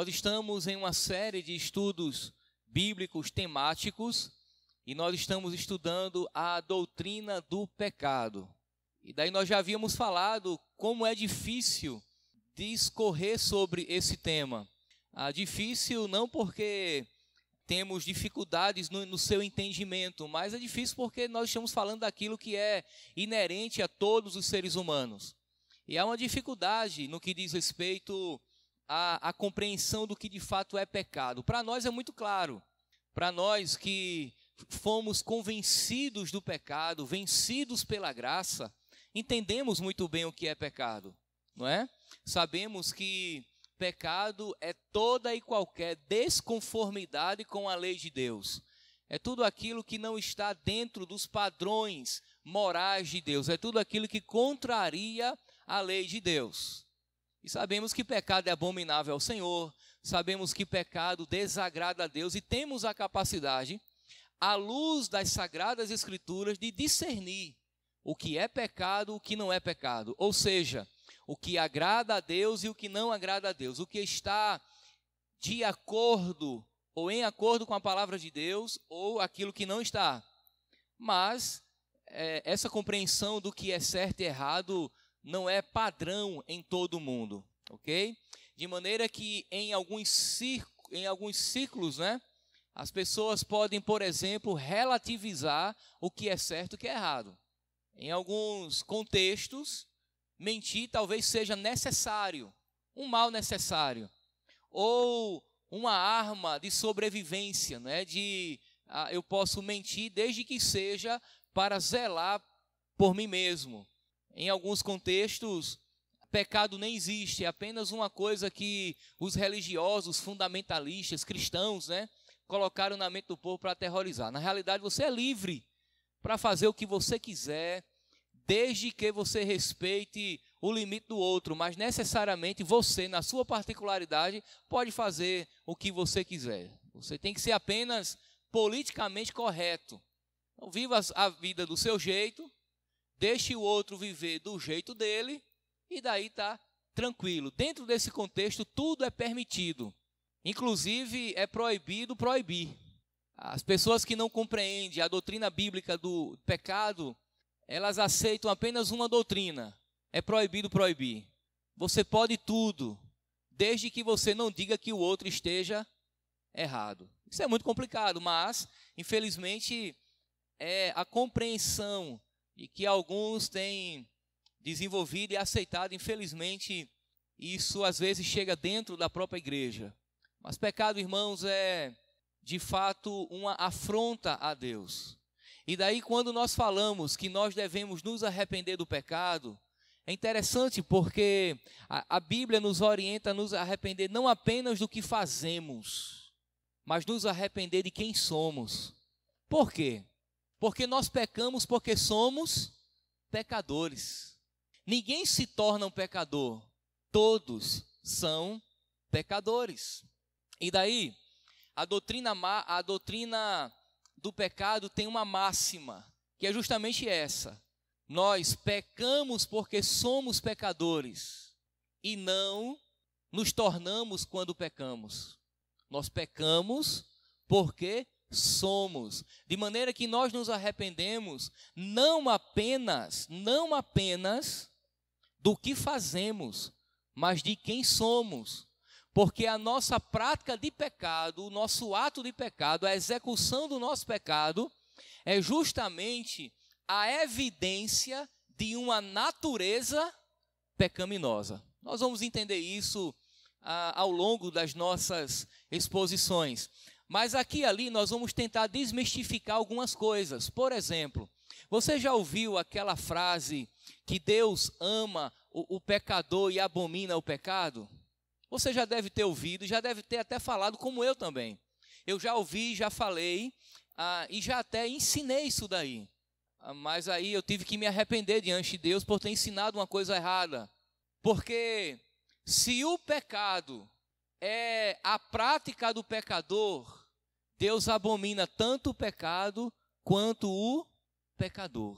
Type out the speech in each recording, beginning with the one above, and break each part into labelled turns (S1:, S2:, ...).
S1: Nós estamos em uma série de estudos bíblicos temáticos e nós estamos estudando a doutrina do pecado. E daí nós já havíamos falado como é difícil discorrer sobre esse tema. Difícil não porque temos dificuldades no seu entendimento, mas é difícil porque nós estamos falando daquilo que é inerente a todos os seres humanos. E há uma dificuldade no que diz respeito à compreensão do que de fato é pecado. Para nós é muito claro, para nós que fomos convencidos do pecado, vencidos pela graça, entendemos muito bem o que é pecado, não é? Sabemos que pecado é toda e qualquer desconformidade com a lei de Deus. É tudo aquilo que não está dentro dos padrões morais de Deus. É tudo aquilo que contraria a lei de Deus. E sabemos que pecado é abominável ao Senhor. Sabemos que pecado desagrada a Deus. E temos a capacidade, à luz das Sagradas Escrituras, de discernir o que é pecado, o que não é pecado. Ou seja, o que agrada a Deus e o que não agrada a Deus. O que está de acordo ou em acordo com a palavra de Deus ou aquilo que não está. Mas essa compreensão do que é certo e errado não é padrão em todo o mundo, ok? De maneira que em alguns círculos, né, as pessoas podem, por exemplo, relativizar o que é certo e o que é errado. Em alguns contextos, mentir talvez seja necessário, um mal necessário, ou uma arma de sobrevivência, né? Eu posso mentir desde que seja para zelar por mim mesmo. Em alguns contextos, pecado nem existe, é apenas uma coisa que os religiosos, fundamentalistas, cristãos, né, colocaram na mente do povo para aterrorizar. Na realidade, você é livre para fazer o que você quiser, desde que você respeite o limite do outro, mas necessariamente você, na sua particularidade, pode fazer o que você quiser. Você tem que ser apenas politicamente correto. Então, viva a vida do seu jeito, deixe o outro viver do jeito dele, e daí está tranquilo. Dentro desse contexto, tudo é permitido. Inclusive, é proibido proibir. As pessoas que não compreendem a doutrina bíblica do pecado, elas aceitam apenas uma doutrina: é proibido proibir. Você pode tudo, desde que você não diga que o outro esteja errado. Isso é muito complicado, mas, infelizmente, é a compreensão de que alguns têm desenvolvido e aceitado. Infelizmente, isso às vezes chega dentro da própria igreja. Mas pecado, irmãos, é de fato uma afronta a Deus. E daí, quando nós falamos que nós devemos nos arrepender do pecado, é interessante porque a Bíblia nos orienta a nos arrepender não apenas do que fazemos, mas nos arrepender de quem somos. Por quê? Porque nós pecamos porque somos pecadores. Ninguém se torna um pecador, todos são pecadores. E daí, a doutrina do pecado tem uma máxima, que é justamente essa: nós pecamos porque somos pecadores e não nos tornamos quando pecamos. Nós pecamos porque somos, de maneira que nós nos arrependemos não apenas do que fazemos, mas de quem somos. Porque a nossa prática de pecado, o nosso ato de pecado, a execução do nosso pecado, é justamente a evidência de uma natureza pecaminosa. Nós vamos entender isso ao longo das nossas exposições. Mas aqui e ali nós vamos tentar desmistificar algumas coisas. Por exemplo, você já ouviu aquela frase que Deus ama o pecador e abomina o pecado? Você já deve ter ouvido, já deve ter até falado, como eu também. Eu já ouvi, já falei e já até ensinei isso daí. Mas aí eu tive que me arrepender diante de Deus por ter ensinado uma coisa errada. Porque se o pecado é a prática do pecador, Deus abomina tanto o pecado quanto o pecador.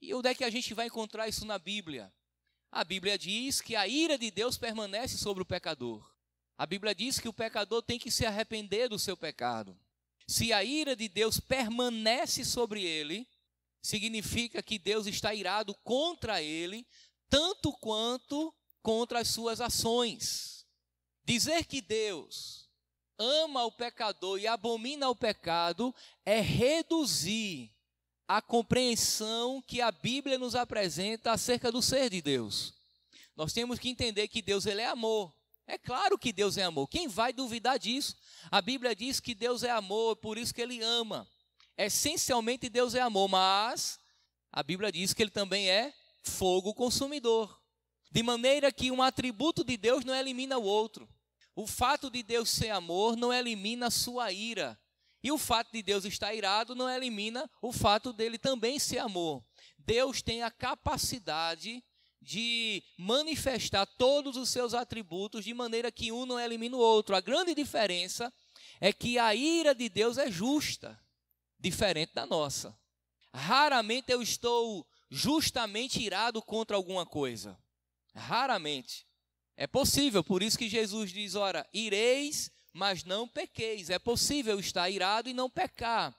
S1: E onde é que a gente vai encontrar isso na Bíblia? A Bíblia diz que a ira de Deus permanece sobre o pecador. A Bíblia diz que o pecador tem que se arrepender do seu pecado. Se a ira de Deus permanece sobre ele, significa que Deus está irado contra ele, tanto quanto contra as suas ações. Dizer que Deus ama o pecador e abomina o pecado é reduzir a compreensão que a Bíblia nos apresenta acerca do ser de Deus. Nós temos que entender que Deus, ele é amor. É claro que Deus é amor. Quem vai duvidar disso? A Bíblia diz que Deus é amor, por isso que ele ama. Essencialmente Deus é amor, mas a Bíblia diz que ele também é fogo consumidor. De maneira que um atributo de Deus não elimina o outro. O fato de Deus ser amor não elimina a sua ira. E o fato de Deus estar irado não elimina o fato dele também ser amor. Deus tem a capacidade de manifestar todos os seus atributos de maneira que um não elimina o outro. A grande diferença é que a ira de Deus é justa, diferente da nossa. Raramente eu estou justamente irado contra alguma coisa. Raramente. É possível, por isso que Jesus diz, ora, ireis, mas não pequeis. É possível estar irado e não pecar.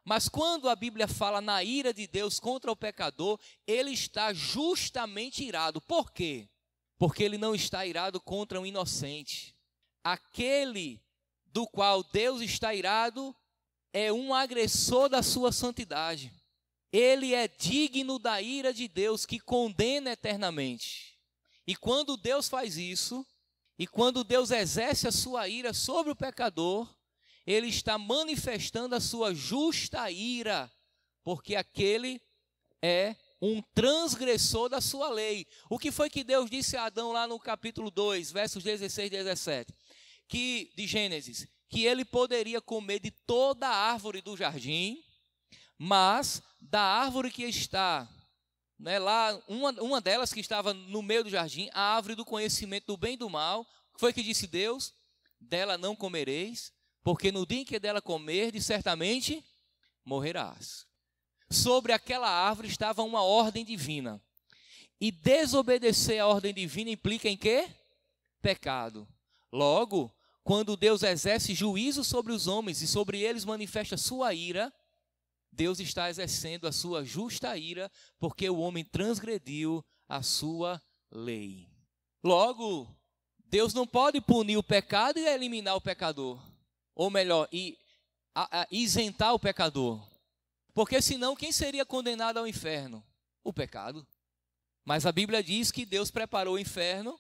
S1: Mas quando a Bíblia fala na ira de Deus contra o pecador, ele está justamente irado. Por quê? Porque ele não está irado contra um inocente. Aquele do qual Deus está irado é um agressor da sua santidade. Ele é digno da ira de Deus que condena eternamente. E quando Deus faz isso, e quando Deus exerce a sua ira sobre o pecador, ele está manifestando a sua justa ira, porque aquele é um transgressor da sua lei. O que foi que Deus disse a Adão lá no capítulo 2, versos 16 e 17, de Gênesis? Que ele poderia comer de toda a árvore do jardim, mas da árvore que está, lá, uma delas que estava no meio do jardim, a árvore do conhecimento do bem e do mal, foi que disse Deus, dela não comereis, porque no dia em que dela comerdes, certamente morrerás. Sobre aquela árvore estava uma ordem divina. E desobedecer a ordem divina implica em quê? Pecado. Logo, quando Deus exerce juízo sobre os homens e sobre eles manifesta sua ira, Deus está exercendo a sua justa ira, porque o homem transgrediu a sua lei. Logo, Deus não pode punir o pecado e eliminar o pecador. Ou melhor, isentar o pecador. Porque senão, quem seria condenado ao inferno? O pecado. Mas a Bíblia diz que Deus preparou o inferno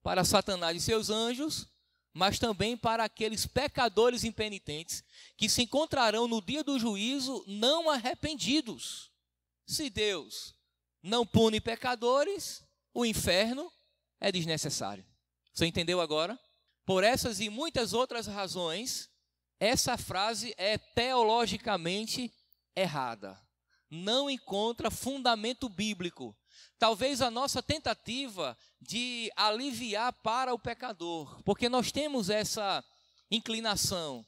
S1: para Satanás e seus anjos, mas também para aqueles pecadores impenitentes que se encontrarão no dia do juízo não arrependidos. Se Deus não pune pecadores, o inferno é desnecessário. Você entendeu agora? Por essas e muitas outras razões, essa frase é teologicamente errada. Não encontra fundamento bíblico. Talvez a nossa tentativa de aliviar para o pecador, porque nós temos essa inclinação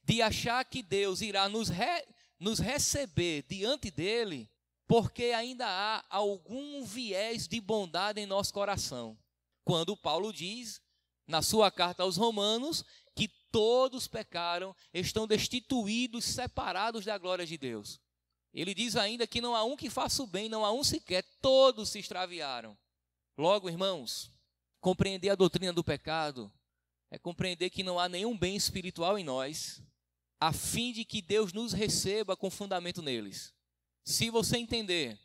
S1: de achar que Deus irá nos receber diante dele, porque ainda há algum viés de bondade em nosso coração. Quando Paulo diz, na sua carta aos Romanos, que todos pecaram, estão destituídos, separados da glória de Deus. Ele diz ainda que não há um que faça o bem, não há um sequer, todos se extraviaram. Logo, irmãos, compreender a doutrina do pecado é compreender que não há nenhum bem espiritual em nós, a fim de que Deus nos receba com fundamento neles. Se você entender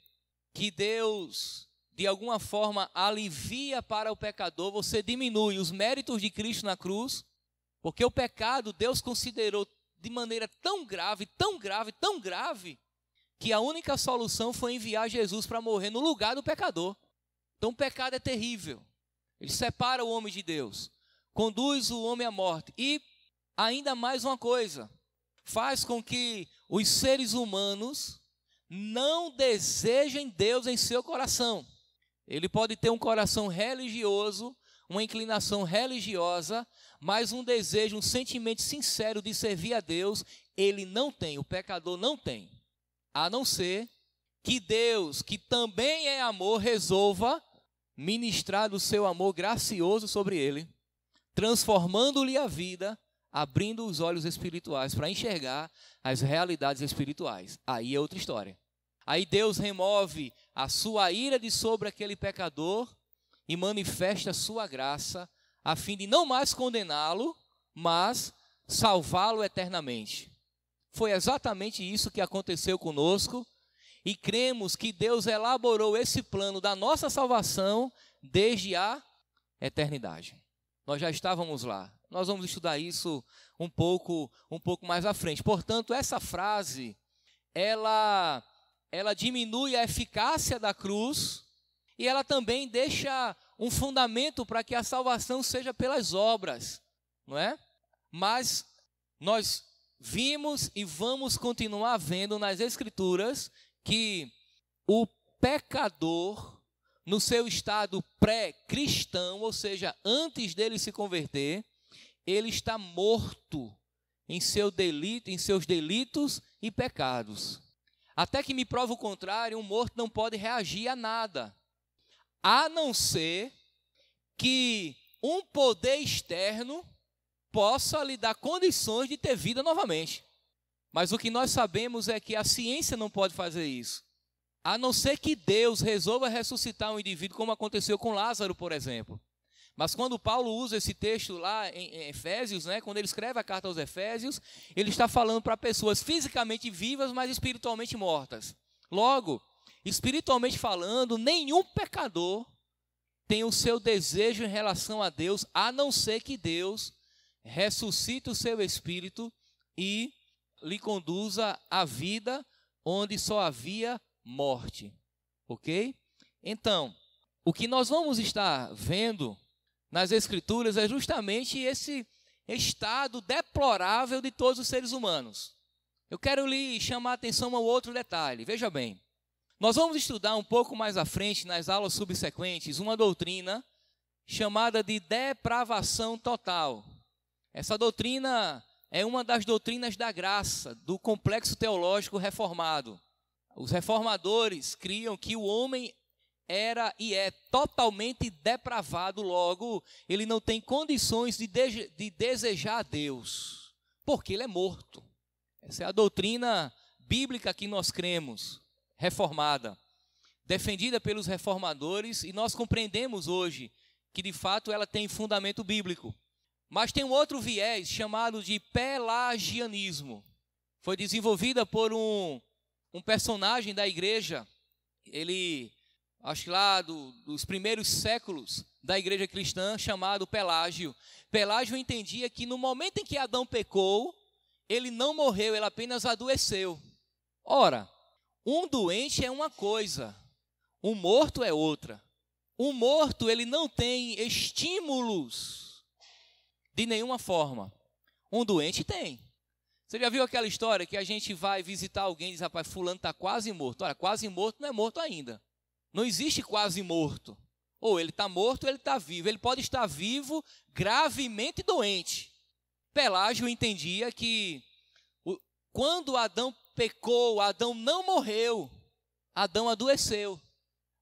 S1: que Deus, de alguma forma, alivia para o pecador, você diminui os méritos de Cristo na cruz, porque o pecado Deus considerou de maneira tão grave, tão grave, tão grave, que a única solução foi enviar Jesus para morrer no lugar do pecador. Então o pecado é terrível. Ele separa o homem de Deus, conduz o homem à morte e, ainda mais uma coisa, faz com que os seres humanos não desejem Deus em seu coração. Ele pode ter um coração religioso, uma inclinação religiosa, mas um desejo, um sentimento sincero de servir a Deus, ele não tem, o pecador não tem. A não ser que Deus, que também é amor, resolva ministrar do seu amor gracioso sobre ele, transformando-lhe a vida, abrindo os olhos espirituais para enxergar as realidades espirituais. Aí é outra história. Aí Deus remove a sua ira de sobre aquele pecador e manifesta a sua graça, a fim de não mais condená-lo, mas salvá-lo eternamente. Foi exatamente isso que aconteceu conosco, e cremos que Deus elaborou esse plano da nossa salvação desde a eternidade. Nós já estávamos lá. Nós vamos estudar isso um pouco mais à frente. Portanto, essa frase, ela diminui a eficácia da cruz e ela também deixa um fundamento para que a salvação seja pelas obras, não é? Mas nós vimos e vamos continuar vendo nas Escrituras que o pecador, no seu estado pré-cristão, ou seja, antes dele se converter, ele está morto em seus delitos e pecados. Até que me prova o contrário, um morto não pode reagir a nada, a não ser que um poder externo possa lhe dar condições de ter vida novamente. Mas o que nós sabemos é que a ciência não pode fazer isso, a não ser que Deus resolva ressuscitar um indivíduo, como aconteceu com Lázaro, por exemplo. Mas quando Paulo usa esse texto lá em Efésios, né, quando ele escreve a carta aos Efésios, ele está falando para pessoas fisicamente vivas, mas espiritualmente mortas. Logo, espiritualmente falando, nenhum pecador tem o seu desejo em relação a Deus, a não ser que Deus ressuscite o seu espírito e lhe conduza à vida onde só havia morte. Ok? Então, o que nós vamos estar vendo nas Escrituras é justamente esse estado deplorável de todos os seres humanos. Eu quero lhe chamar a atenção a um outro detalhe. Veja bem, nós vamos estudar um pouco mais à frente, nas aulas subsequentes, uma doutrina chamada de depravação total. Essa doutrina é uma das doutrinas da graça, do complexo teológico reformado. Os reformadores criam que o homem era e é totalmente depravado, logo, ele não tem condições de desejar a Deus, porque ele é morto. Essa é a doutrina bíblica que nós cremos, reformada, defendida pelos reformadores, e nós compreendemos hoje que de fato ela tem fundamento bíblico. Mas tem um outro viés chamado de pelagianismo. Foi desenvolvida por um personagem da igreja, ele, acho que lá dos primeiros séculos da igreja cristã, chamado Pelágio. Pelágio entendia que no momento em que Adão pecou, ele não morreu, ele apenas adoeceu. Ora, um doente é uma coisa, um morto é outra. Um morto, ele não tem estímulos de nenhuma forma. Um doente tem. Você já viu aquela história que a gente vai visitar alguém e diz, rapaz, fulano está quase morto. Olha, quase morto não é morto ainda. Não existe quase morto. Ou ele está morto ou ele está vivo. Ele pode estar vivo, gravemente doente. Pelágio entendia que quando Adão pecou, Adão não morreu. Adão adoeceu.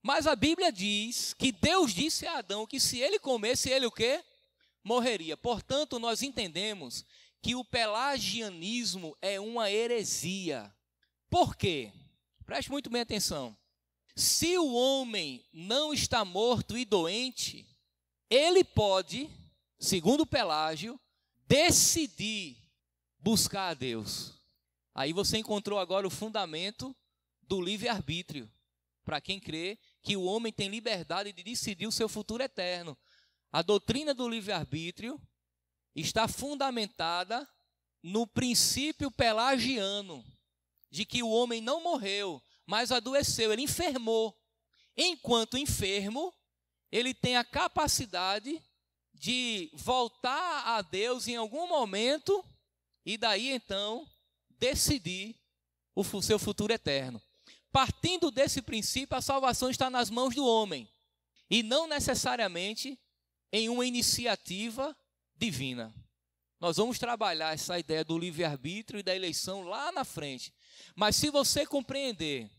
S1: Mas a Bíblia diz que Deus disse a Adão que se ele comesse, ele o quê? Morreria. Portanto, nós entendemos que o pelagianismo é uma heresia. Por quê? Preste muito bem atenção. Se o homem não está morto e doente, ele pode, segundo Pelágio, decidir buscar a Deus. Aí você encontrou agora o fundamento do livre-arbítrio, para quem crê que o homem tem liberdade de decidir o seu futuro eterno. A doutrina do livre-arbítrio está fundamentada no princípio pelagiano, de que o homem não morreu, mas adoeceu, ele enfermou. Enquanto enfermo, ele tem a capacidade de voltar a Deus em algum momento e daí então decidir o seu futuro eterno. Partindo desse princípio, a salvação está nas mãos do homem e não necessariamente em uma iniciativa divina. Nós vamos trabalhar essa ideia do livre-arbítrio e da eleição lá na frente. Mas se você compreender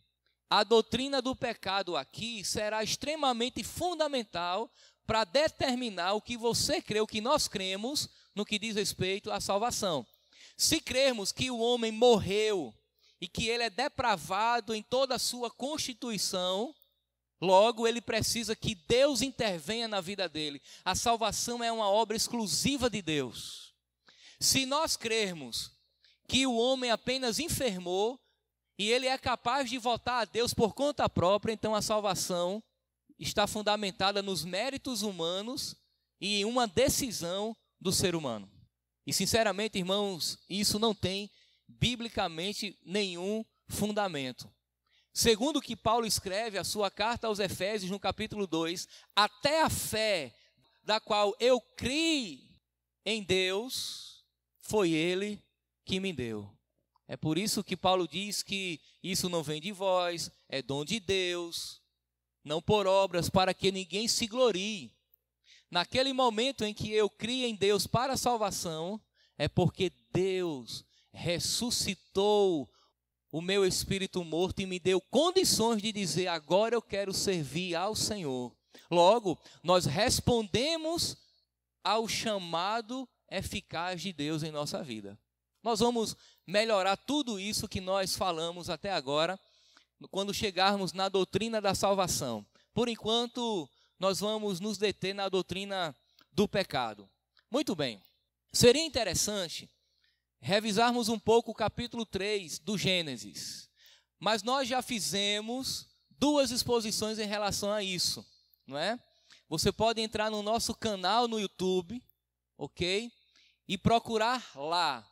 S1: a doutrina do pecado aqui, será extremamente fundamental para determinar o que você crê, o que nós cremos no que diz respeito à salvação. Se crermos que o homem morreu e que ele é depravado em toda a sua constituição, logo ele precisa que Deus intervenha na vida dele. A salvação é uma obra exclusiva de Deus. Se nós crermos que o homem apenas enfermou e ele é capaz de voltar a Deus por conta própria, então a salvação está fundamentada nos méritos humanos e em uma decisão do ser humano. E sinceramente, irmãos, isso não tem biblicamente nenhum fundamento. Segundo o que Paulo escreve a sua carta aos Efésios no capítulo 2, até a fé da qual eu criei em Deus, foi Ele que me deu. É por isso que Paulo diz que isso não vem de vós, é dom de Deus, não por obras, para que ninguém se glorie. Naquele momento em que eu criei em Deus para a salvação, é porque Deus ressuscitou o meu espírito morto e me deu condições de dizer, agora eu quero servir ao Senhor. Logo, nós respondemos ao chamado eficaz de Deus em nossa vida. Nós vamos melhorar tudo isso que nós falamos até agora, quando chegarmos na doutrina da salvação. Por enquanto, nós vamos nos deter na doutrina do pecado. Muito bem, seria interessante revisarmos um pouco o capítulo 3 do Gênesis, mas nós já fizemos 2 exposições em relação a isso, não é? Você pode entrar no nosso canal no YouTube, ok? E procurar lá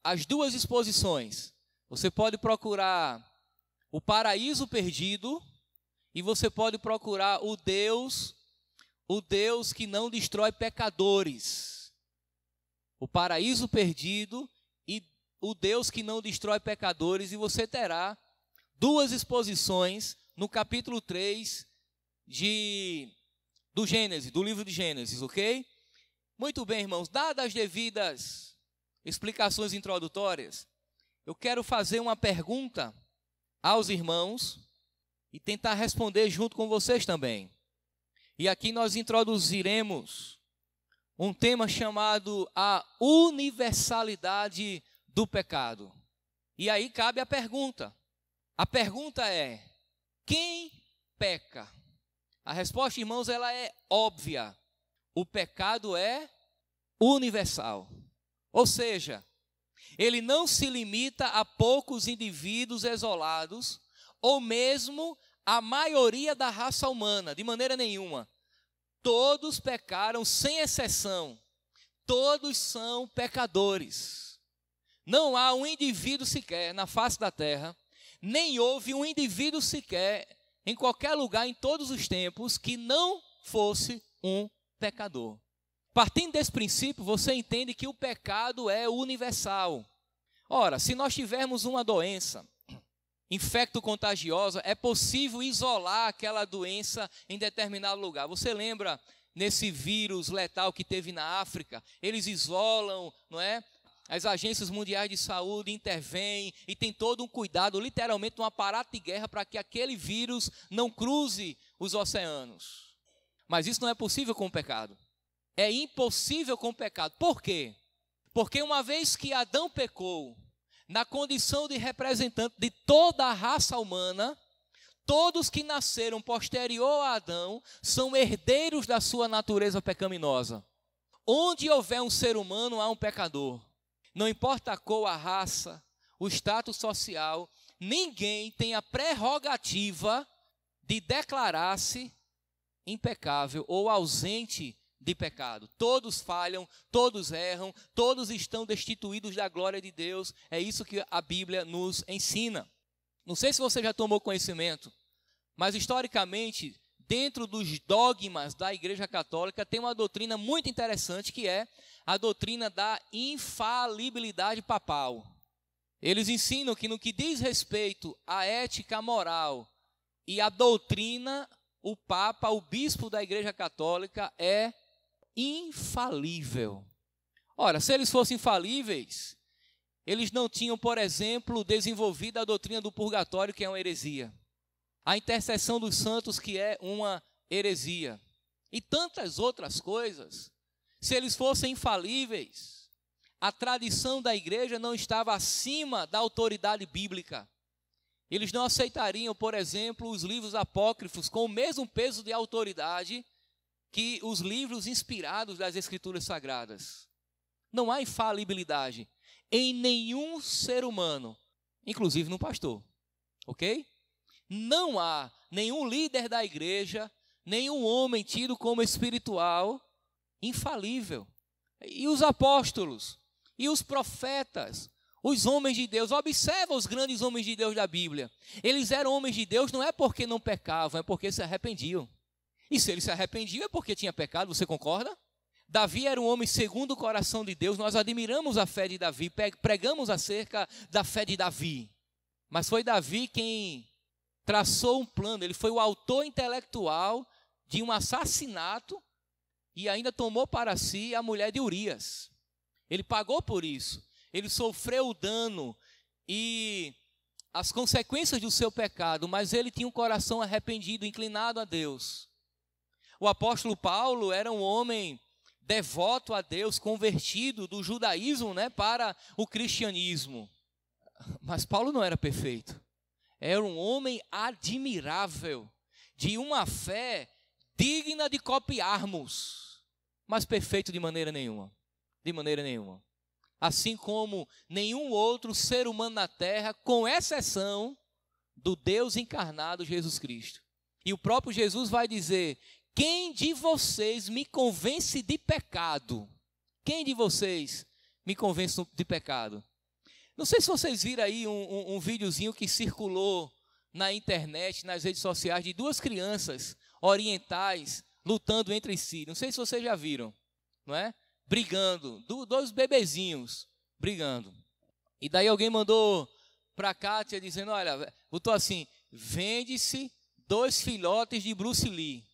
S1: as 2 exposições. Você pode procurar o paraíso perdido e você pode procurar o Deus que não destrói pecadores. O paraíso perdido e o Deus que não destrói pecadores, e você terá 2 exposições no capítulo 3 do Gênesis, do livro de Gênesis, ok? Muito bem, irmãos, dadas as devidas explicações introdutórias, eu quero fazer uma pergunta aos irmãos e tentar responder junto com vocês também. E aqui nós introduziremos um tema chamado a universalidade do pecado. E aí cabe a pergunta. A pergunta é: quem peca? A resposta, irmãos, ela é óbvia. O pecado é universal. Ou seja, ele não se limita a poucos indivíduos isolados, ou mesmo a maioria da raça humana, de maneira nenhuma. Todos pecaram sem exceção. Todos são pecadores. Não há um indivíduo sequer na face da terra, nem houve um indivíduo sequer em qualquer lugar em todos os tempos que não fosse um pecador. Partindo desse princípio, você entende que o pecado é universal. Ora, se nós tivermos uma doença infecto-contagiosa, é possível isolar aquela doença em determinado lugar. Você lembra nesse vírus letal que teve na África? Eles isolam, não é? As agências mundiais de saúde intervêm e tem todo um cuidado, literalmente um aparato de guerra para que aquele vírus não cruze os oceanos. Mas isso não é possível com o pecado. É impossível com o pecado. Por quê? Porque uma vez que Adão pecou, na condição de representante de toda a raça humana, todos que nasceram posterior a Adão são herdeiros da sua natureza pecaminosa. Onde houver um ser humano, há um pecador. Não importa a cor, a raça, o status social, ninguém tem a prerrogativa de declarar-se impecável ou ausente de pecado. Todos falham, todos erram, todos estão destituídos da glória de Deus. É isso que a Bíblia nos ensina. Não sei se você já tomou conhecimento, mas historicamente, dentro dos dogmas da Igreja Católica, tem uma doutrina muito interessante, que é a doutrina da infalibilidade papal. Eles ensinam que no que diz respeito à ética moral e à doutrina, o Papa, o bispo da Igreja Católica é infalível. Ora, se eles fossem infalíveis, eles não tinham, por exemplo, desenvolvido a doutrina do purgatório, que é uma heresia. A intercessão dos santos, que é uma heresia. E tantas outras coisas. Se eles fossem infalíveis, a tradição da igreja não estava acima da autoridade bíblica. Eles não aceitariam, por exemplo, os livros apócrifos com o mesmo peso de autoridade que os livros inspirados das Escrituras Sagradas. Não há infalibilidade em nenhum ser humano, inclusive no pastor, ok? Não há nenhum líder da igreja, nenhum homem tido como espiritual, infalível. E os apóstolos, e os profetas, os homens de Deus, observa os grandes homens de Deus da Bíblia. Eles eram homens de Deus não é porque não pecavam, é porque se arrependiam. E se eles se arrependiam é porque tinha pecado, você concorda? Davi era um homem segundo o coração de Deus, nós admiramos a fé de Davi, pregamos acerca da fé de Davi. Mas foi Davi quem traçou um plano, ele foi o autor intelectual de um assassinato e ainda tomou para si a mulher de Urias. Ele pagou por isso, ele sofreu o dano e as consequências do seu pecado, mas ele tinha um coração arrependido, inclinado a Deus. O apóstolo Paulo era um homem devoto a Deus, convertido do judaísmo, para o cristianismo. Mas Paulo não era perfeito. Era um homem admirável, de uma fé digna de copiarmos, mas perfeito de maneira nenhuma. De maneira nenhuma. Assim como nenhum outro ser humano na terra, com exceção do Deus encarnado, Jesus Cristo. E o próprio Jesus vai dizer: quem de vocês me convence de pecado? Quem de vocês me convence de pecado? Não sei se vocês viram aí um videozinho que circulou na internet, nas redes sociais, de duas crianças orientais lutando entre si. Não sei se vocês já viram, não é? Brigando, dois bebezinhos brigando. E daí alguém mandou para a Kátia dizendo: olha, botou assim: vende-se 2 filhotes de Bruce Lee.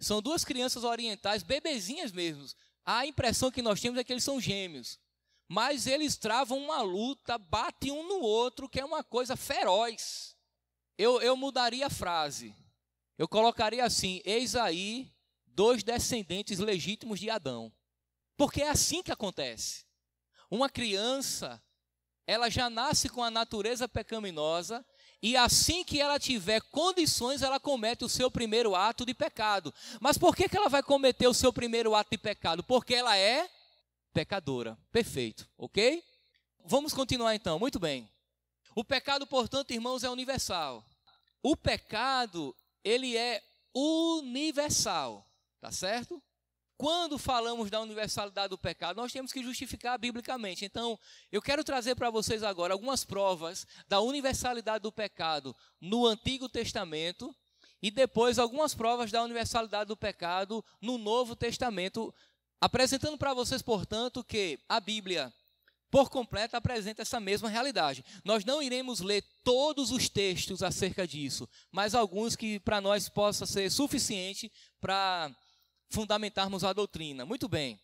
S1: São duas crianças orientais, bebezinhas mesmo. A impressão que nós temos é que eles são gêmeos. Mas eles travam uma luta, batem um no outro, que é uma coisa feroz. Eu mudaria a frase. Eu colocaria assim: eis aí 2 descendentes legítimos de Adão. Porque é assim que acontece. Uma criança, ela já nasce com a natureza pecaminosa, e assim que ela tiver condições, ela comete o seu primeiro ato de pecado. Mas por que ela vai cometer o seu primeiro ato de pecado? Porque ela é pecadora. Perfeito, ok? Vamos continuar então, muito bem. O pecado, portanto, irmãos, é universal. O pecado, ele é universal, tá certo? Quando falamos da universalidade do pecado, nós temos que justificar biblicamente. Então, eu quero trazer para vocês agora algumas provas da universalidade do pecado no Antigo Testamento e depois algumas provas da universalidade do pecado no Novo Testamento, apresentando para vocês, portanto, que a Bíblia, por completo, apresenta essa mesma realidade. Nós não iremos ler todos os textos acerca disso, mas alguns que para nós possa ser suficiente para fundamentarmos a doutrina. Muito bem.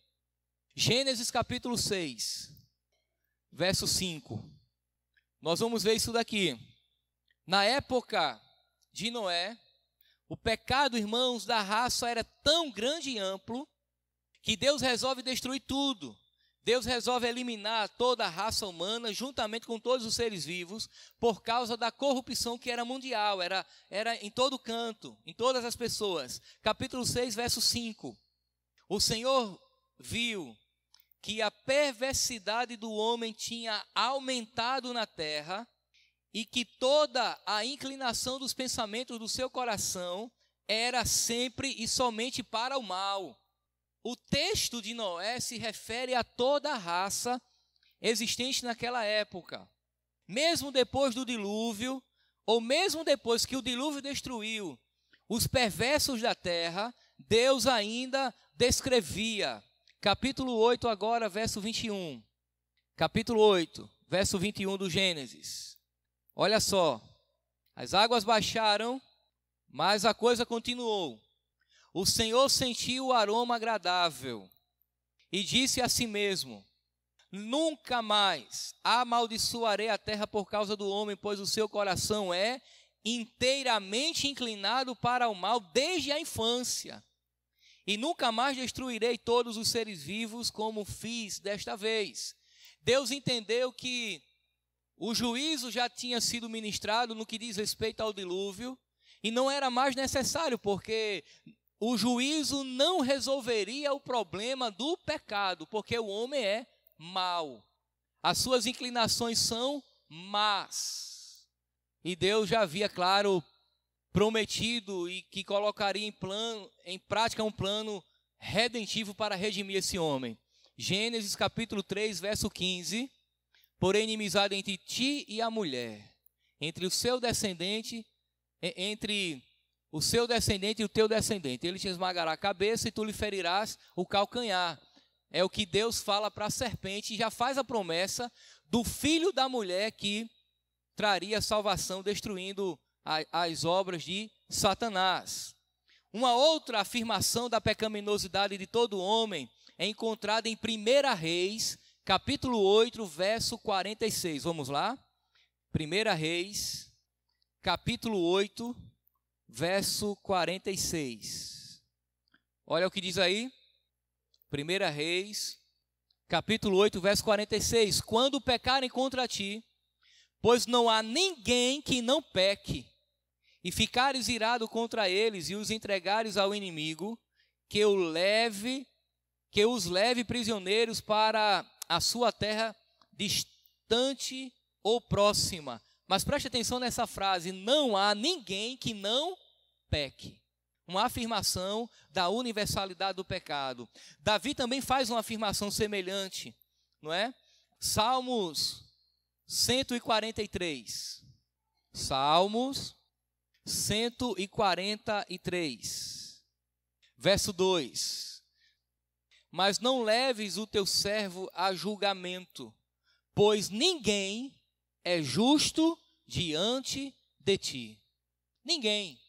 S1: Gênesis capítulo 6, verso 5. Nós vamos ver isso daqui. Na época de Noé, o pecado, irmãos, da raça era tão grande e amplo que Deus resolve destruir tudo. Deus resolve eliminar toda a raça humana, juntamente com todos os seres vivos, por causa da corrupção que era mundial, era em todo canto, em todas as pessoas. Capítulo 6, verso 5. O Senhor viu que a perversidade do homem tinha aumentado na terra e que toda a inclinação dos pensamentos do seu coração era sempre e somente para o mal. O texto de Noé se refere a toda a raça existente naquela época. Mesmo depois do dilúvio, ou mesmo depois que o dilúvio destruiu os perversos da terra, Deus ainda descrevia. Capítulo 8 agora, verso 21. Capítulo 8, verso 21 do Gênesis. Olha só. As águas baixaram, mas a coisa continuou. O Senhor sentiu o aroma agradável e disse a si mesmo: nunca mais amaldiçoarei a terra por causa do homem, pois o seu coração é inteiramente inclinado para o mal desde a infância. E nunca mais destruirei todos os seres vivos como fiz desta vez. Deus entendeu que o juízo já tinha sido ministrado no que diz respeito ao dilúvio, e não era mais necessário, porque o juízo não resolveria o problema do pecado, porque o homem é mau. As suas inclinações são más. E Deus já havia, claro, prometido e que colocaria em prática um plano redentivo para redimir esse homem. Gênesis capítulo 3, verso 15. Porém, inimizade entre ti e a mulher, entre o seu descendente e o teu descendente. Ele te esmagará a cabeça e tu lhe ferirás o calcanhar. É o que Deus fala para a serpente e já faz a promessa do filho da mulher que traria salvação, destruindo as obras de Satanás. Uma outra afirmação da pecaminosidade de todo homem é encontrada em 1 Reis, capítulo 8, verso 46. Vamos lá? 1 Reis, capítulo 8, verso 46. Olha o que diz aí. 1 Reis, capítulo 8, verso 46. Quando pecarem contra ti, pois não há ninguém que não peque, e ficares irado contra eles e os entregares ao inimigo, que os leve prisioneiros para a sua terra distante ou próxima. Mas preste atenção nessa frase: não há ninguém que não peque. Uma afirmação da universalidade do pecado. Davi também faz uma afirmação semelhante, não é? Salmos 143. Salmos 143. Verso 2. Mas não leves o teu servo a julgamento, pois ninguém é justo diante de ti. Ninguém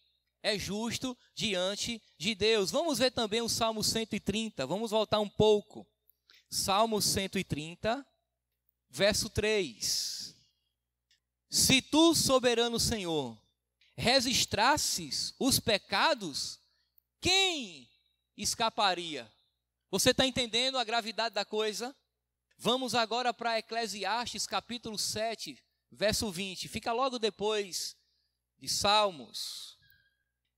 S1: é justo diante de Deus. Vamos ver também o Salmo 130. Vamos voltar um pouco. Salmo 130, verso 3. Se tu, soberano Senhor, registrasses os pecados, quem escaparia? Você está entendendo a gravidade da coisa? Vamos agora para Eclesiastes, capítulo 7, verso 20. Fica logo depois de Salmos.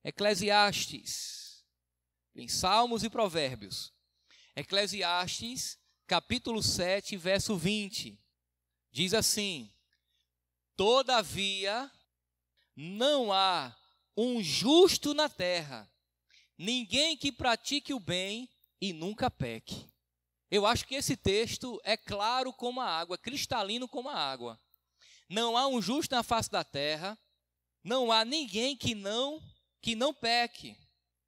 S1: Eclesiastes, em Salmos e Provérbios. Eclesiastes, capítulo 7, verso 20. Diz assim: todavia, não há um justo na terra, ninguém que pratique o bem e nunca peque. Eu acho que esse texto é claro como a água, cristalino como a água. Não há um justo na face da terra, não há ninguém que não peque.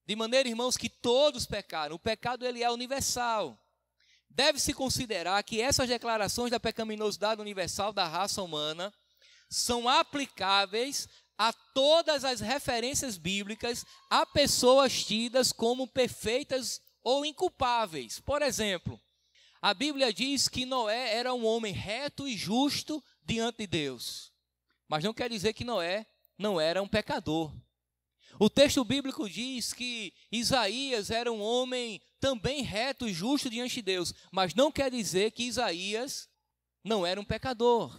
S1: De maneira, irmãos, que todos pecaram. O pecado, ele é universal. Deve-se considerar que essas declarações da pecaminosidade universal da raça humana são aplicáveis a todas as referências bíblicas a pessoas tidas como perfeitas ou inculpáveis. Por exemplo, a Bíblia diz que Noé era um homem reto e justo diante de Deus. Mas não quer dizer que Noé não era um pecador. O texto bíblico diz que Isaías era um homem também reto e justo diante de Deus, mas não quer dizer que Isaías não era um pecador.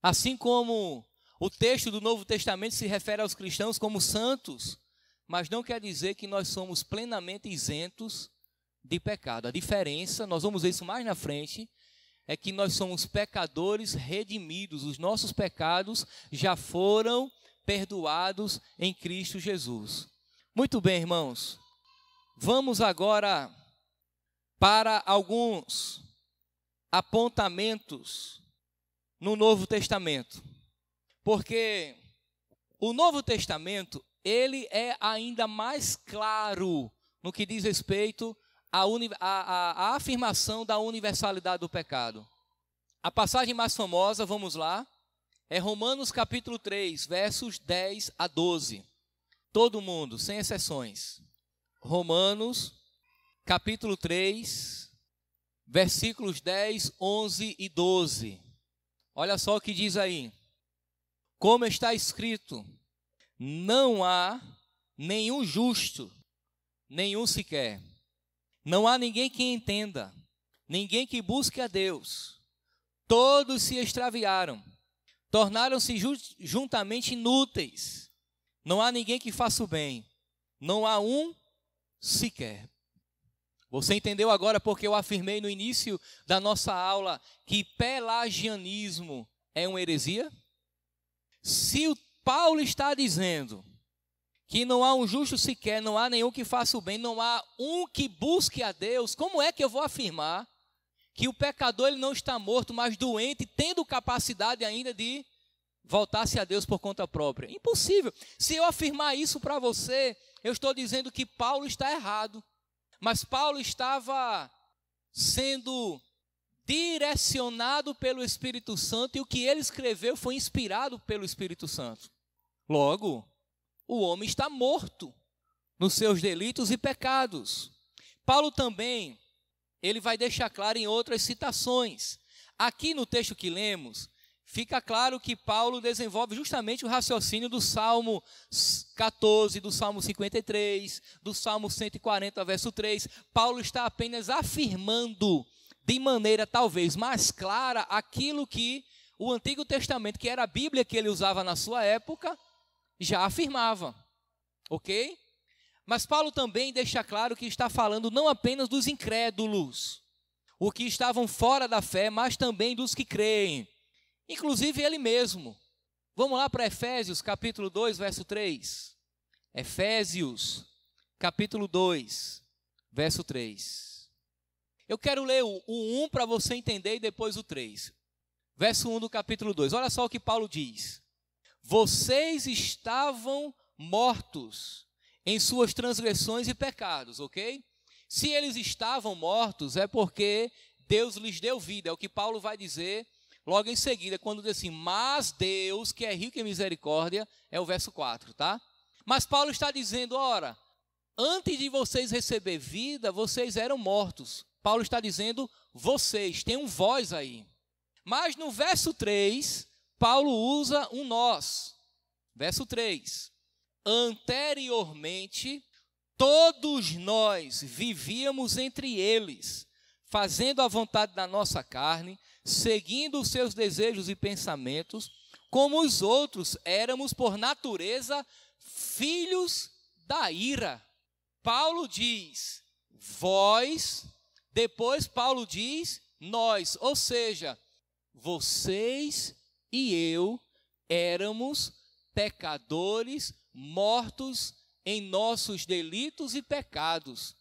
S1: Assim como o texto do Novo Testamento se refere aos cristãos como santos, mas não quer dizer que nós somos plenamente isentos de pecado. A diferença, nós vamos ver isso mais na frente, é que nós somos pecadores redimidos. Os nossos pecados já foram perdoados em Cristo Jesus. Muito bem, irmãos. Vamos agora para alguns apontamentos no Novo Testamento. Porque o Novo Testamento, ele é ainda mais claro no que diz respeito à afirmação da universalidade do pecado. A passagem mais famosa, vamos lá, é Romanos capítulo 3, versos 10 a 12. Todo mundo, sem exceções. Romanos capítulo 3, versículos 10, 11 e 12. Olha só o que diz aí. Como está escrito: não há nenhum justo, nenhum sequer. Não há ninguém que entenda, ninguém que busque a Deus. Todos se extraviaram, tornaram-se juntamente inúteis. Não há ninguém que faça o bem, não há um sequer. Você entendeu agora porque eu afirmei no início da nossa aula que pelagianismo é uma heresia? Se o Paulo está dizendo que não há um justo sequer, não há nenhum que faça o bem, não há um que busque a Deus, como é que eu vou afirmar que o pecador ele não está morto, mas doente, tendo capacidade ainda de voltar-se a Deus por conta própria? Impossível. Se eu afirmar isso para você, eu estou dizendo que Paulo está errado. Mas Paulo estava sendo direcionado pelo Espírito Santo e o que ele escreveu foi inspirado pelo Espírito Santo. Logo, o homem está morto nos seus delitos e pecados. Paulo também, ele vai deixar claro em outras citações. Aqui no texto que lemos, fica claro que Paulo desenvolve justamente o raciocínio do Salmo 14, do Salmo 53, do Salmo 140, verso 3. Paulo está apenas afirmando de maneira talvez mais clara aquilo que o Antigo Testamento, que era a Bíblia que ele usava na sua época, já afirmava. Ok? Mas Paulo também deixa claro que está falando não apenas dos incrédulos, os que estavam fora da fé, mas também dos que creem. Inclusive ele mesmo. Vamos lá para Efésios, capítulo 2, verso 3. Efésios, capítulo 2, verso 3. Eu quero ler o 1 para você entender e depois o 3. Verso 1 do capítulo 2. Olha só o que Paulo diz. Vocês estavam mortos em suas transgressões e pecados, ok? Se eles estavam mortos, é porque Deus lhes deu vida. É o que Paulo vai dizer logo em seguida, quando diz assim, mas Deus, que é rico em misericórdia, é o verso 4, tá? Mas Paulo está dizendo, ora, antes de vocês receber vida, vocês eram mortos. Paulo está dizendo, vocês, tem um vós aí. Mas no verso 3, Paulo usa um nós. Verso 3, anteriormente, todos nós vivíamos entre eles, fazendo a vontade da nossa carne, seguindo os seus desejos e pensamentos, como os outros éramos por natureza filhos da ira. Paulo diz vós, depois Paulo diz nós, ou seja, vocês e eu éramos pecadores mortos em nossos delitos e pecados.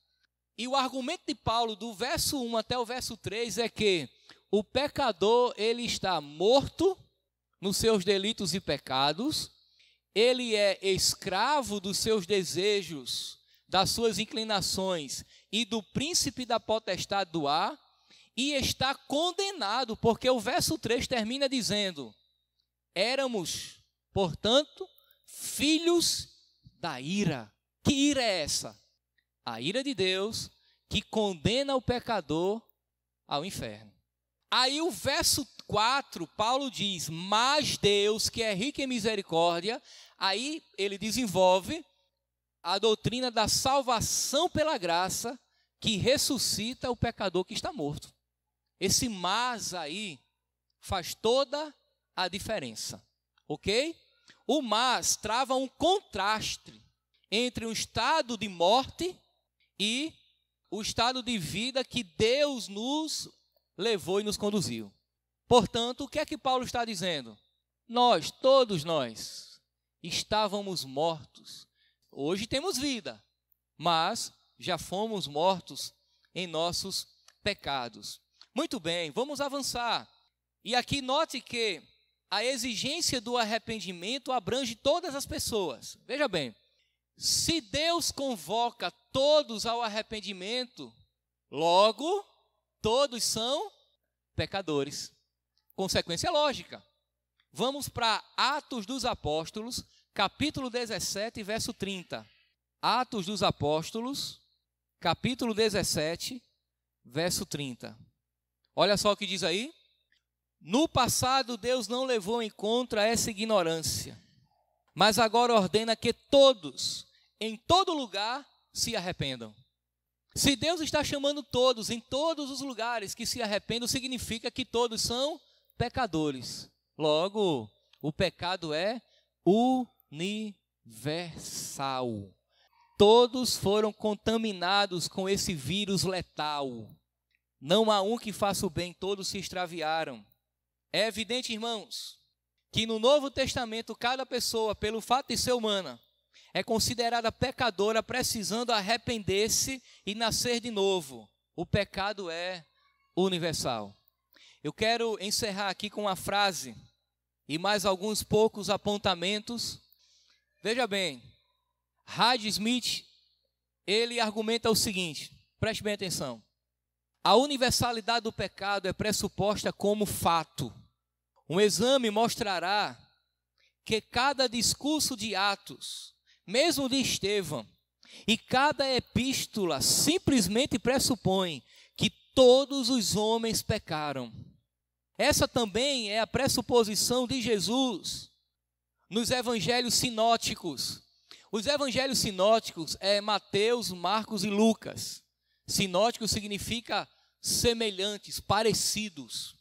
S1: E o argumento de Paulo do verso 1 até o verso 3 é que o pecador, ele está morto nos seus delitos e pecados, ele é escravo dos seus desejos, das suas inclinações e do príncipe da potestade do ar, e está condenado, porque o verso 3 termina dizendo, éramos, portanto, filhos da ira. Que ira é essa? A ira de Deus que condena o pecador ao inferno. Aí o verso 4, Paulo diz, mas Deus, que é rico em misericórdia, aí ele desenvolve a doutrina da salvação pela graça, que ressuscita o pecador que está morto. Esse mas aí faz toda a diferença, ok? O mas trava um contraste entre o estado de morte e o estado de vida que Deus nos levou e nos conduziu. Portanto, o que é que Paulo está dizendo? Nós, todos nós, estávamos mortos. Hoje temos vida, mas já fomos mortos em nossos pecados. Muito bem, vamos avançar. E aqui note que a exigência do arrependimento abrange todas as pessoas. Veja bem, se Deus convoca todos ao arrependimento, logo, todos são pecadores. Consequência lógica. Vamos para Atos dos Apóstolos, capítulo 17, verso 30. Atos dos Apóstolos, capítulo 17, verso 30. Olha só o que diz aí. No passado, Deus não levou em conta essa ignorância, mas agora ordena que todos, em todo lugar, se arrependam. Se Deus está chamando todos, em todos os lugares que se arrependam, significa que todos são pecadores. Logo, o pecado é universal. Todos foram contaminados com esse vírus letal. Não há um que faça o bem, todos se extraviaram. É evidente, irmãos, que no Novo Testamento, cada pessoa, pelo fato de ser humana, é considerada pecadora, precisando arrepender-se e nascer de novo. O pecado é universal. Eu quero encerrar aqui com uma frase e mais alguns poucos apontamentos. Veja bem, Hyde Smith, ele argumenta o seguinte, preste bem atenção. A universalidade do pecado é pressuposta como fato. Um exame mostrará que cada discurso de Atos, mesmo de Estevão, e cada epístola simplesmente pressupõe que todos os homens pecaram. Essa também é a pressuposição de Jesus nos evangelhos sinóticos. Os evangelhos sinóticos é Mateus, Marcos e Lucas. Sinótico significa semelhantes, parecidos.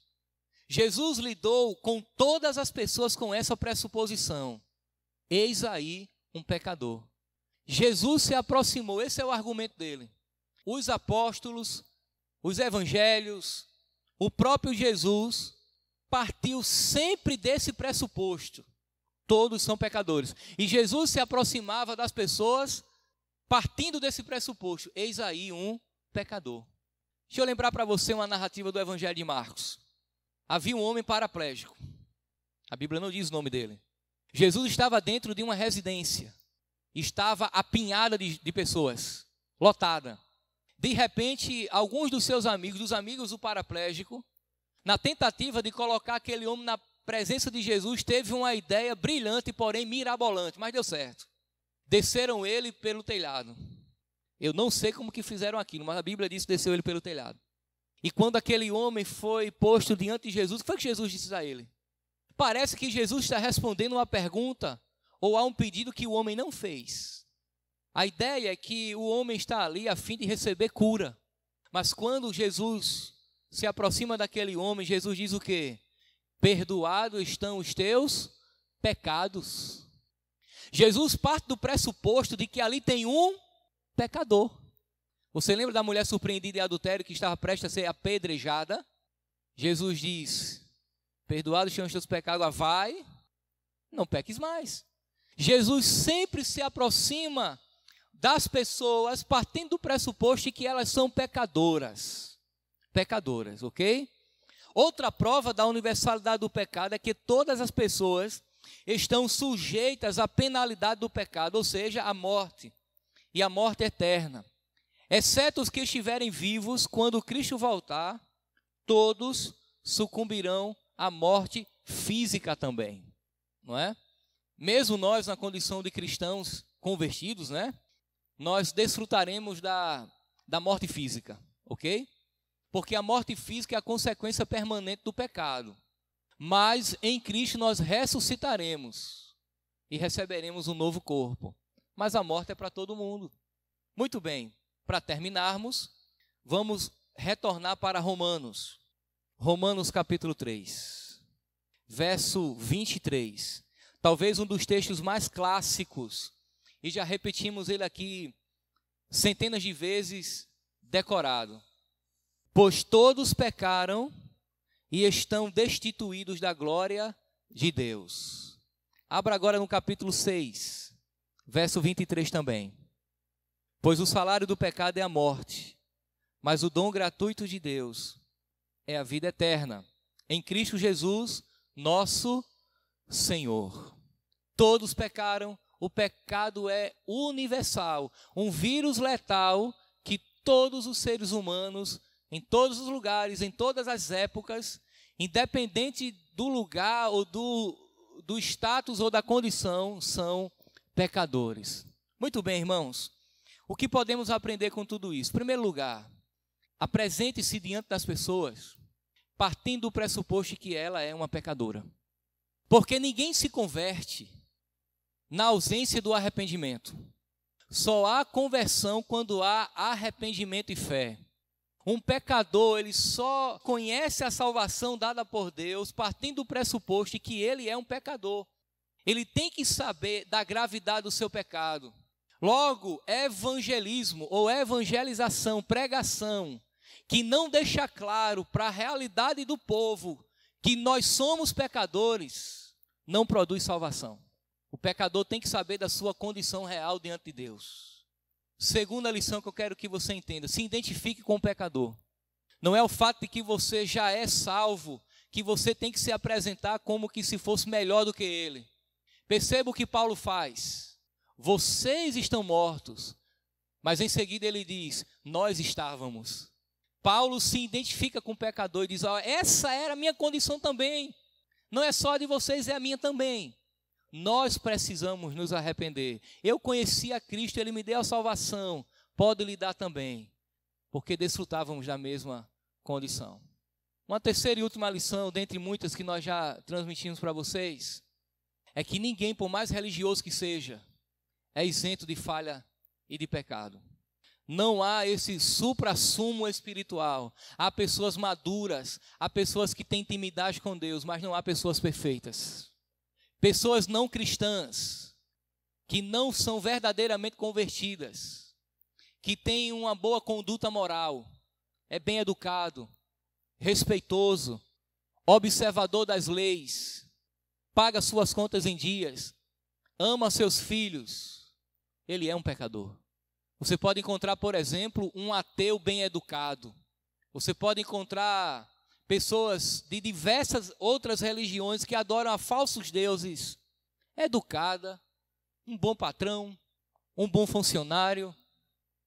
S1: Jesus lidou com todas as pessoas com essa pressuposição. Eis aí um pecador. Jesus se aproximou, esse é o argumento dele. Os apóstolos, os evangelhos, o próprio Jesus partiu sempre desse pressuposto. Todos são pecadores. E Jesus se aproximava das pessoas partindo desse pressuposto. Eis aí um pecador. Deixa eu lembrar para você uma narrativa do Evangelho de Marcos. Havia um homem paraplégico. A Bíblia não diz o nome dele. Jesus estava dentro de uma residência. Estava apinhada de pessoas, lotada. De repente, alguns dos seus amigos, dos amigos do paraplégico, na tentativa de colocar aquele homem na presença de Jesus, teve uma ideia brilhante, porém mirabolante, mas deu certo. Desceram ele pelo telhado. Eu não sei como que fizeram aquilo, mas a Bíblia diz que desceu ele pelo telhado. E quando aquele homem foi posto diante de Jesus, o que foi que Jesus disse a ele? Parece que Jesus está respondendo uma pergunta ou a um pedido que o homem não fez. A ideia é que o homem está ali a fim de receber cura. Mas quando Jesus se aproxima daquele homem, Jesus diz o quê? Perdoados estão os teus pecados. Jesus parte do pressuposto de que ali tem um pecador. Você lembra da mulher surpreendida em adultério que estava prestes a ser apedrejada? Jesus diz, perdoados estão os teus pecados, agora vai, não peques mais. Jesus sempre se aproxima das pessoas partindo do pressuposto de que elas são pecadoras. Pecadoras, ok? Outra prova da universalidade do pecado é que todas as pessoas estão sujeitas à penalidade do pecado, ou seja, à morte, e à morte eterna. Exceto os que estiverem vivos, quando Cristo voltar, todos sucumbirão à morte física também, não é? Mesmo nós, na condição de cristãos convertidos, né? Nós desfrutaremos da morte física, ok? Porque a morte física é a consequência permanente do pecado. Mas em Cristo nós ressuscitaremos e receberemos um novo corpo. Mas a morte é para todo mundo. Muito bem, para terminarmos, vamos retornar para Romanos. Romanos capítulo 3, verso 23. Talvez um dos textos mais clássicos, e já repetimos ele aqui centenas de vezes decorado. Pois todos pecaram e estão destituídos da glória de Deus. Abra agora no capítulo 6, verso 23 também. Pois o salário do pecado é a morte, mas o dom gratuito de Deus é a vida eterna, em Cristo Jesus, nosso Senhor. Todos pecaram, o pecado é universal, um vírus letal que todos os seres humanos, em todos os lugares, em todas as épocas, independente do lugar ou do status ou da condição, são pecadores. Muito bem, irmãos. O que podemos aprender com tudo isso? Em primeiro lugar, apresente-se diante das pessoas, partindo do pressuposto que ela é uma pecadora. Porque ninguém se converte na ausência do arrependimento. Só há conversão quando há arrependimento e fé. Um pecador, ele só conhece a salvação dada por Deus partindo do pressuposto de que ele é um pecador. Ele tem que saber da gravidade do seu pecado. Logo, evangelismo ou evangelização, pregação, que não deixa claro para a realidade do povo que nós somos pecadores, não produz salvação. O pecador tem que saber da sua condição real diante de Deus. Segunda lição que eu quero que você entenda: se identifique com o pecador. Não é o fato de que você já é salvo, que você tem que se apresentar como que se fosse melhor do que ele. Perceba o que Paulo faz. Vocês estão mortos, mas em seguida ele diz, nós estávamos. Paulo se identifica com o pecador e diz, essa era a minha condição também. Não é só a de vocês, é a minha também. Nós precisamos nos arrepender. Eu conheci a Cristo, Ele me deu a salvação. Pode lhe dar também, porque desfrutávamos da mesma condição. Uma terceira e última lição, dentre muitas que nós já transmitimos para vocês, é que ninguém, por mais religioso que seja, é isento de falha e de pecado. Não há esse supra-sumo espiritual. Há pessoas maduras, há pessoas que têm intimidade com Deus, mas não há pessoas perfeitas. Pessoas não cristãs, que não são verdadeiramente convertidas, que têm uma boa conduta moral, é bem educado, respeitoso, observador das leis, paga suas contas em dias, ama seus filhos, ele é um pecador. Você pode encontrar, por exemplo, um ateu bem educado. Você pode encontrar pessoas de diversas outras religiões que adoram a falsos deuses, educada, um bom patrão, um bom funcionário,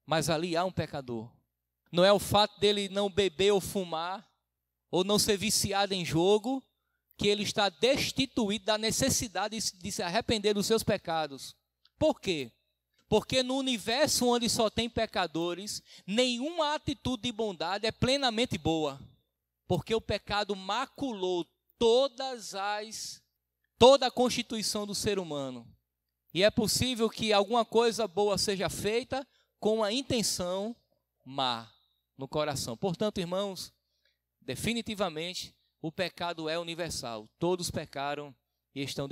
S1: mas ali há um pecador. Não é o fato dele não beber ou fumar, ou não ser viciado em jogo, que ele está destituído da necessidade de se arrepender dos seus pecados. Por quê? Porque no universo onde só tem pecadores, nenhuma atitude de bondade é plenamente boa. Porque o pecado maculou toda a constituição do ser humano. E é possível que alguma coisa boa seja feita com a intenção má no coração. Portanto, irmãos, definitivamente, o pecado é universal. Todos pecaram e estão